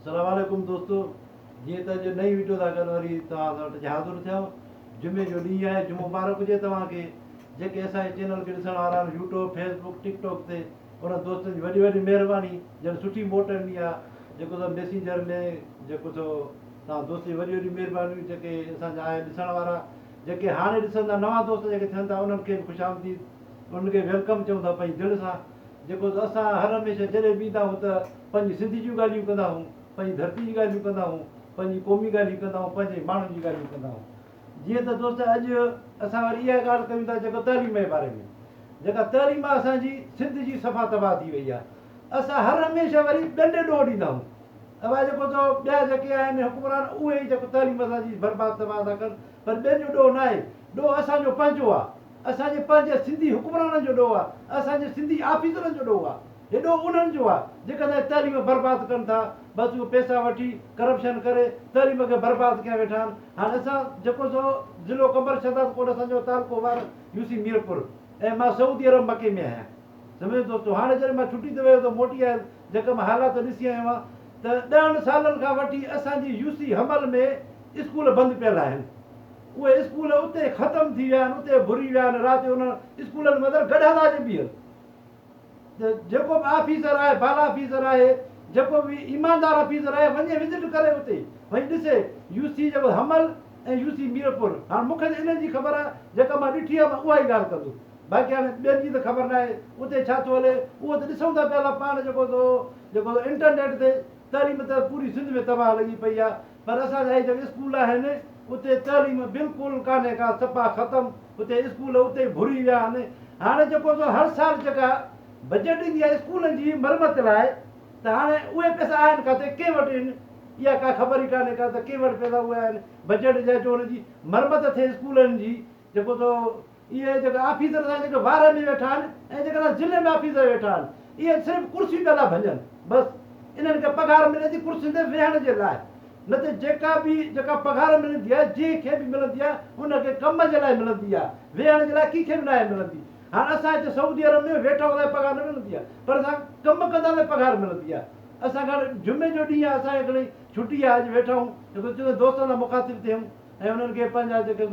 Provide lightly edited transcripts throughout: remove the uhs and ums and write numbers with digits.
सलामकुम दोस्तों, जीअं त अॼु नई वीडियो था कनि वरी तव्हां वटि हाज़िर थियो। जुमे जो ॾींहुं आहे, जुमो मुबारक हुजे तव्हांखे। जेके असांजे चैनल खे ॾिसण वारा आहिनि यूट्यूब, फेसबुक, टिकटॉक ते, उन दोस्तनि जी वॾी वॾी महिरबानी, ॼण सुठी मोट ईंदी आहे। जेको त मैसेंजर में जेको तव्हां दोस्त जी वॾी वॾी महिरबानी, जेके असांजा आहे ॾिसण वारा, जेके हाणे ॾिसंदा नवां दोस्त जेके थियनि था उन्हनि खे बि ख़ुशामदीद, उन्हनि खे वेलकम चऊं था पंहिंजी दिलि सां। जेको त असां हर हमेशह जॾहिं बि ईंदा आहियूं त पंहिंजी सिंधी जूं ॻाल्हियूं कंदा आहियूं, पंहिंजी धरती जी ॻाल्हियूं कंदा आहियूं, पंहिंजी क़ौमी ॻाल्हियूं कंदा आहियूं, पंहिंजे माण्हुनि जी ॻाल्हियूं कंदा आहियूं। जीअं त दोस्त अॼु असां वरी इहा ॻाल्हि कयूं था जेको तइलीम जे बारे में। जेका तइलीम आहे असांजी सिंध जी सफ़ा तबाह थी वई आहे। असां हर हमेशह वरी ॾंडे ॾोह ॾींदा आहियूं। अवा जेको ॿिया जेके आहिनि हुकुमरान, उहे ई जेको तइलीम असांजी बर्बाद तबाह था कनि, पर ॿियनि जो ॾोह न आहे। ॾोह असांजो पंहिंजो आहे, असांजे पंहिंजे सिंधी हुकुमराननि जो ॾोह आहे, असांजे सिंधी ऑफिसरनि जो ॾोह आहे। हेॾो उन्हनि जो आहे जेका तइलीम बर्बादु कनि था। बसि उहे पैसा वठी करप्शन करे तइलीम खे बर्बादु कया वेठा आहिनि। हाणे असां जेको ज़िलो कंबर शहदाद कोट असांजो तालुको वार यूसी मीरपुर, ऐं मां सऊदी अरब मके में आहियां। सम्झो दोस्तो, हाणे जॾहिं मां छुटी ते वियो त मोटी आयुसि, जेका मां हालात ॾिसी आयो आहियां त 10 सालनि खां वठी असांजी यूसी हमल में स्कूल बंदि पियल आहिनि। उहे स्कूल उते ख़तमु थी विया आहिनि, उते भुरी विया आहिनि। राति जो उन्हनि स्कूलनि में अंदरि गॾा था बीहनि। त जेको बि ऑफिसर आहे, बाला ऑफिसर आहे, जेको बि ईमानदार ऑफिसर आहे, वञे विज़िट करे उते वञी ॾिसे यूसी जेको हमल ऐं यूसी मीरपुर। हाणे मूंखे त इन्हनि जी ख़बर आहे, जेका मां ॾिठी आहे मां उहा ई ॻाल्हि कंदुसि। बाक़ी हाणे ॿियनि जी त ख़बर न आहे उते छा थो हले। उहो त ॾिसूं था पिया पाण जेको इंटरनेट ते तइलीम त पूरी सिंध में तबाह लॻी पई आहे। पर असांजा जेके स्कूल आहिनि उते तइलीम बिल्कुलु कान्हे का, सफ़ा ख़तमु। उते स्कूल उते भुरी विया आहिनि। हाणे जेको हर साल जेका बजट ईंदी आहे स्कूलनि जी मरमत लाइ, त हाणे उहे पैसा आहिनि किथे, कंहिं वटि आहिनि, इहा का ख़बर ई कान्हे का त कंहिं वटि पैसा उहे आहिनि बजट जा जो हुनजी मरमत थिए स्कूलनि जी। जेको इहे जेका ऑफिसर जेके वार में वेठा आहिनि ऐं जेका ज़िले में ऑफिसर वेठा आहिनि, इहे सिर्फ़ु कुर्सी पिया था भञनि। बसि इन्हनि खे पघार मिले थी कुर्सियुनि ते वेहण जे लाइ, न त जेका पघार मिलंदी आहे जंहिंखे बि मिलंदी आहे उनखे कम जे लाइ मिलंदी आहे, वेहण जे लाइ कंहिंखे बि न आहे मिलंदी। हाणे असां हिते सऊदी अरब में वेठा हूंदा पघार न मिलंदी आहे, पर असां कमु कंदा त पघार मिलंदी आहे। असांखे हाणे जुमे जो ॾींहुं आहे, असांखे हिकिड़ी छुटी आहे, अॼु वेठा आहियूं जेको दोस्तनि सां मुखातिब थियूं ऐं उन्हनि खे पंहिंजा जेके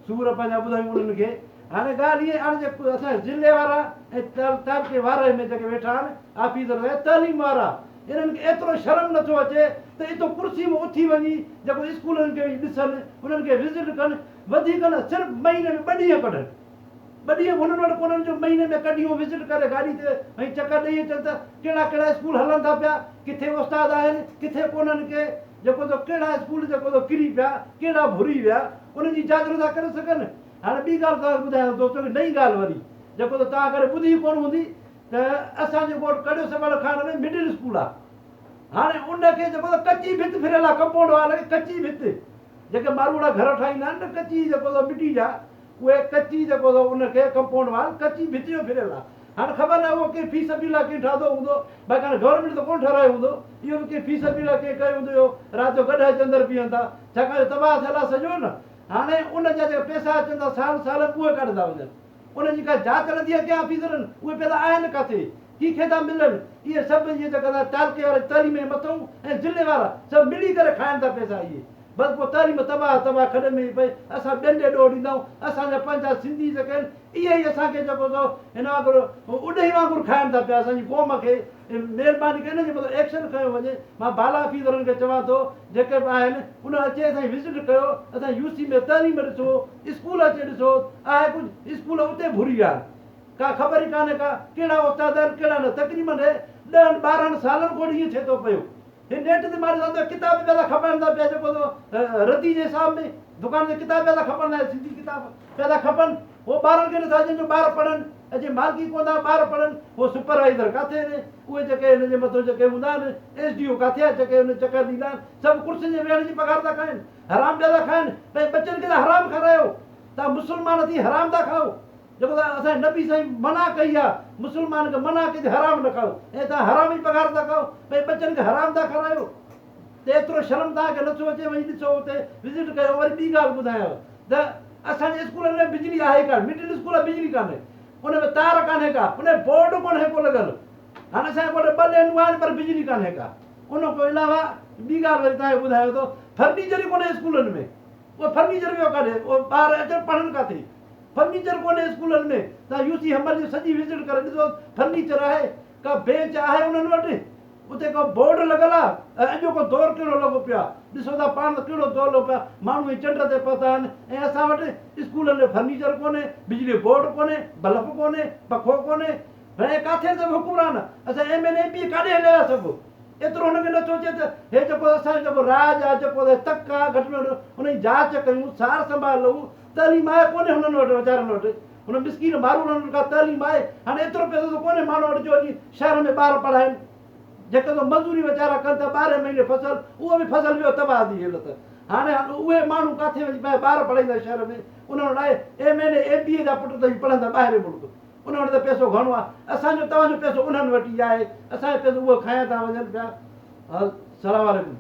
सूर पंहिंजा ॿुधायूं उन्हनि खे। हाणे ॻाल्हि इहा हाणे जेको असांजे ज़िले वारा ऐं तालुके वारे में जेके वेठा आहिनि ऑफिसर ऐं तइलीम वारा, इन्हनि खे एतिरो शर्म नथो अचे त इतो कुर्सी में उथी वञी जेको स्कूलनि खे ॾिसनि, उन्हनि खे विज़िट कनि। वधीक न, सिर्फ़ु महीने में 2 ॾींहं कढनि। 2 ॾींहं हुननि वटि कोन्हनि जो महीने में कढियूं विज़िट करे गाॾी ते ऐं चकर ॾेई अचनि त कहिड़ा कहिड़ा स्कूल हलनि था पिया, किथे उस्ताद आहिनि, किथे कोन्हनि के, जेको कहिड़ा स्कूल जेको किरी पिया, कहिड़ा भुरी विया, उन्हनि जी जांच था करे सघनि। हाणे ॿी ॻाल्हि तव्हांखे ॿुधायां दोस्तो, नई ॻाल्हि वरी जेको त तव्हां करे ॿुधी कोन हूंदी, त असांजे वटि कड़ियो सबल खान में मिडिल स्कूल आहे। हाणे उनखे जेको कची भित फिरियल आहे, कंपाउंड वाल कची भित, जेके मारूड़ा घर ठाहींदा आहिनि न कची जेको मिटी जा, उहे कची जेको उनखे कंपाउंड वाल कची भित जो फिरियल आहे। हाणे ख़बर न आहे उहो कंहिं फीस बि लाइ कंहिं ठाहियो हूंदो, बाक़ी हाणे गवर्नमेंट त कोन ठारायो हूंदो, इहो बि कंहिं फीस बि लाइ कंहिं कयो हूंदो। राति जो गॾु अची अंदरि बीहनि था, छाकाणि तबाह थियल आहे सॼो न। हाणे उन जा जेके पैसा अचनि था साल साल उहे काॾे था वञनि, उनजी का जांच नथी आहे कंहिं ऑफिसरनि, उहे पैसा आहिनि किथे, कंहिंखे था मिलनि। इहे सभु इहे जेका तालुके वारे तइलीम जे मथां ऐं ज़िले वारा सभु मिली करे खाइनि था पैसा इहे। बसि पोइ तइलीम तबाह खॾ में पई। असां ॾंडे ॾोह ॾींदा आहियूं। असांजा पंहिंजा सिंधी जेके आहिनि इहे ई असांखे जेको हिन वांगुरु उॾही वांगुरु खाइनि था पिया। असांजी क़ौम खे महिरबानी करे हिन जे मथां एक्शन खयो वञे। मां बाला ऑफिसरनि खे चवां थो जेके बि आहिनि उन अचे असांजी विज़िट कयो, असां यूसी में तइलीम ॾिसो, स्कूल अचे ॾिसो। आहे कुझु स्कूल उते भुरी विया आहिनि, का ख़बर ई कान्हे का कहिड़ा उस्ताद आहिनि कहिड़ा न। तक़रीबन 10-12 सालनि खां ईअं थिए थो पियो। हे नेट ते मारे किताब पिया था खपनि था पिया, जेको रदी जे हिसाब में दुकान ते किताब पिया था खपनि, सिंधी किताब पिया था खपनि। उहो ॿारनि खे नथा जंहिंजो ॿार पढ़नि, अॼु मालिकी कोन था ॿार पढ़नि, उहो सुपरवाइज़र किथे आहिनि, उहे जेके हिन जे मथां जेके हूंदा आहिनि SDO किथे आहे, जेके हुन चकर ॾींदा आहिनि, सभु कुर्सियुनि जे वेहण जी पघार था खाइनि, हराम पिया था खाइनि। भई बचनि खे त हराम खारायो, तव्हां मुस्लमान थी हराम था खाओ। जेको त असांजे नबी साईं मना कई आहे, मुस्लमान खे मना कई हराम न खाओ, ऐं तव्हां हराम ई पघार था खाओ। भई बचनि खे हराम था खारायो, त एतिरो शर्म तव्हांखे नथो अचे। वञी ॾिसो उते विज़िट कयो। वरी ॿी ॻाल्हि ॿुधायांव त असांजे स्कूलनि में बिजली आहे कान, मिडिल स्कूल आहे बिजली कान्हे, उन में तार कान्हे का, उन में बोर्ड कोन्हे को लॻल। हाणे असांजे वटि 2 लेनूं आहिनि पर बिजली कान्हे का। उन खां अलावा ॿी ॻाल्हि वरी तव्हांखे ॿुधायो थो, फर्नीचर ई कोन्हे स्कूलनि में। उहो फर्नीचर वियो काॾे, उहो ॿार अचनि पढ़नि किथे? फर्नीचर कोन्हे स्कूलनि में। तव्हां यूसी हमर जी सॼी विज़िट करे ॾिसो, फर्नीचर आहे, का बेंच आहे उन्हनि वटि, उते को बोर्ड लॻल आहे। ऐं अॼोको दौरु कहिड़ो लॻो पियो आहे, ॾिसो था पाण त कहिड़ो दौरु लॻो पियो आहे, माण्हू ई चंड ते पहुता आहिनि। ऐं असां वटि स्कूलनि में फर्नीचर कोन्हे, बिजली बोर्ड कोन्हे, बल्ब कोन्हे, पखो कोन्हे। हाणे किथे सभु हुकुमरान? असां MLA MP काॾे हलिया सभु? एतिरो हुनखे न सोचे त हे जेको असांजो जेको राज आहे, जेको तक आहे, घटि में घटि हुनजी जांच कयूं, सार संभाल लऊं। तइलीम आहे कोन्हे हुननि वटि, वीचारनि वटि। हुन मिसकीन माण्हुनि वटि का तइलीम आहे? हाणे एतिरो पैसो त कोन्हे माण्हू वटि जो वञी शहर में ॿार पढ़ाइनि। जेके त मज़दूरी वीचारा कनि था 12 महीने फसल, उहो बि फसल वियो तबाह थी हालत। हाणे उहे माण्हू किथे वञी पंहिंजा ॿार पढ़ाईंदा शहर में? उन्हनि वटि आहे MLA MPA जा पुट त पढ़ंदा ॿाहिरि मुल्क, उन वटि त पैसो घणो आहे। असांजो तव्हांजो पैसो उन्हनि वटि ई आहे, असांजो पैसो उहो खाया था वञनि पिया। सलाम वालेकुम।